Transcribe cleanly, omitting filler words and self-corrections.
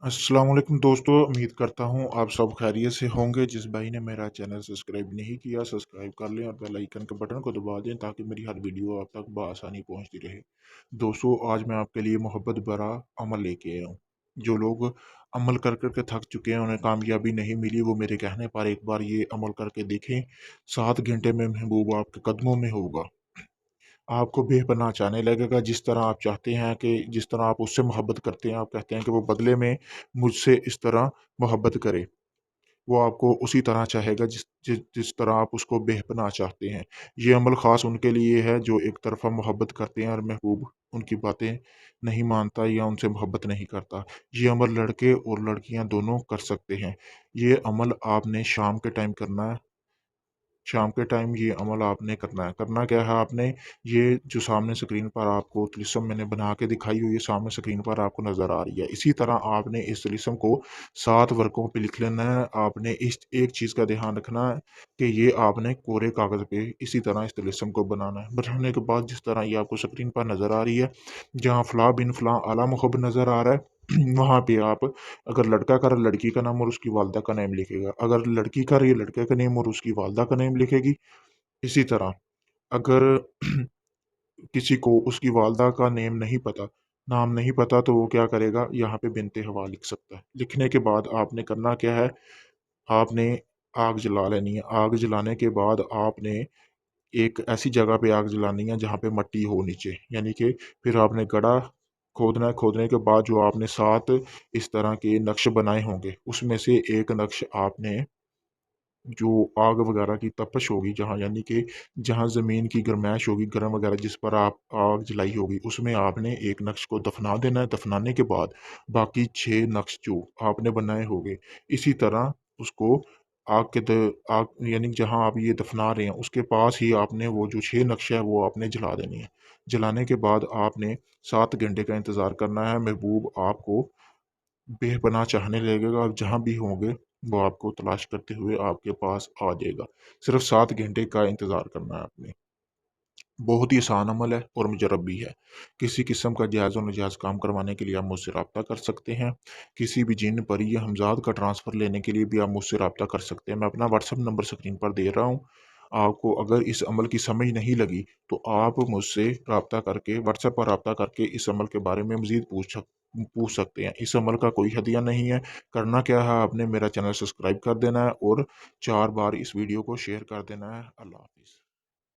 अस्सलाम वालेकुम दोस्तों, उम्मीद करता हूँ आप सब खैरियत से होंगे। जिस भाई ने मेरा चैनल सब्सक्राइब नहीं किया, सब्सक्राइब कर लें और बेल आइकन के बटन को दबा दें ताकि मेरी हर वीडियो आप तक बआसानी पहुँचती रहे। दोस्तों, आज मैं आपके लिए मोहब्बत भरा अमल लेके आया हूँ। जो लोग अमल कर के थक चुके हैं, उन्हें कामयाबी नहीं मिली, वो मेरे कहने पर एक बार ये अमल करके देखें। 7 घंटे में महबूब आपके कदमों में होगा। आपको बेपनाह चाहने लगेगा, जिस तरह आप चाहते हैं कि जिस तरह आप उससे मोहब्बत करते हैं, आप कहते हैं कि वो बदले में मुझसे इस तरह मोहब्बत करे। वो आपको उसी तरह चाहेगा जिस तरह आप उसको बेपनाह चाहते हैं। ये अमल ख़ास उनके लिए है जो एक तरफ़ा मोहब्बत करते हैं और महबूब उनकी बातें नहीं मानता या उनसे मोहब्बत नहीं करता। ये अमल लड़के और लड़कियाँ दोनों कर सकते हैं। ये अमल आपने शाम के टाइम करना है। शाम के टाइम ये अमल आपने करना है। करना क्या है आपने, ये जो सामने स्क्रीन पर आपको तिलिस्म मैंने बना के दिखाई हुई है, सामने स्क्रीन पर आपको नज़र आ रही है। इसी तरह आपने इस तिलिस्म को 7 वर्गों पे लिख लेना है। आपने इस एक चीज़ का ध्यान रखना है कि ये आपने कोरे कागज़ पे इसी तरह इस तिलिस्म को बनाना है। बनाने के बाद जिस तरह ये आपको स्क्रीन पर नज़र आ रही है, जहाँ फ़लाँ बिन फ़लाँ आला मोहब्बत नज़र आ रहा है, वहाँ पे आप, अगर लड़का कर लड़की का नाम और उसकी वालदा का नेम लिखेगा, अगर लड़की कर ये लड़के का नेम और उसकी वालदा का नेम लिखेगी। इसी तरह अगर किसी को उसकी वालदा का नाम नहीं पता, तो वो क्या करेगा, यहाँ पे बिन्ते हवा लिख सकता है। लिखने के बाद आपने करना क्या है, आपने आग जला लेनी है। आग जलाने के बाद आपने एक ऐसी जगह पे आग जलानी है जहाँ पे मट्टी हो नीचे, यानी कि फिर आपने गड्ढा खोदना है। खोदने के बाद जो आपने 7 इस तरह के नक्श बनाए होंगे, उसमें से एक नक्श आपने, जो आग वगैरह की तपश होगी, जहाँ यानी कि जहाँ ज़मीन की गरमाइश होगी, गरम वगैरह जिस पर आप आग जलाई होगी, उसमें आपने एक नक्श को दफ़ना देना है। दफ़नाने के बाद बाकी 6 नक्श जो आपने बनाए होंगे, इसी तरह उसको आग यानी जहाँ आप ये दफ़ना रहे हैं, उसके पास ही आपने वो जो 6 नक्श है, वो आपने जला देनी है। जलाने के बाद आपने 7 घंटे का इंतज़ार करना है। महबूब आपको बेपनाह चाहने लगेगा, आप जहाँ भी होंगे, वो आपको तलाश करते हुए आपके पास आ जाएगा। सिर्फ़ 7 घंटे का इंतज़ार करना है आपने। बहुत ही आसान अमल है और मुजर्रब भी है। किसी किस्म का जायज़ और नाजायज़ काम करवाने के लिए आप मुझसे राब्ता कर सकते हैं। किसी भी जिन, परी या हमज़ाद का ट्रांसफ़र लेने के लिए भी आप मुझसे राब्ता कर सकते हैं। मैं अपना व्हाट्सएप नंबर स्क्रीन पर दे रहा हूँ। आपको अगर इस अमल की समझ नहीं लगी, तो आप मुझसे राब्ता करके, व्हाट्सएप पर राब्ता करके इस अमल के बारे में मज़ीद पूछ सकते हैं। इस अमल का कोई हदिया नहीं है। करना क्या है, आपने मेरा चैनल सब्सक्राइब कर देना है और 4 बार इस वीडियो को शेयर कर देना है। अल्लाह हाफ़िज़।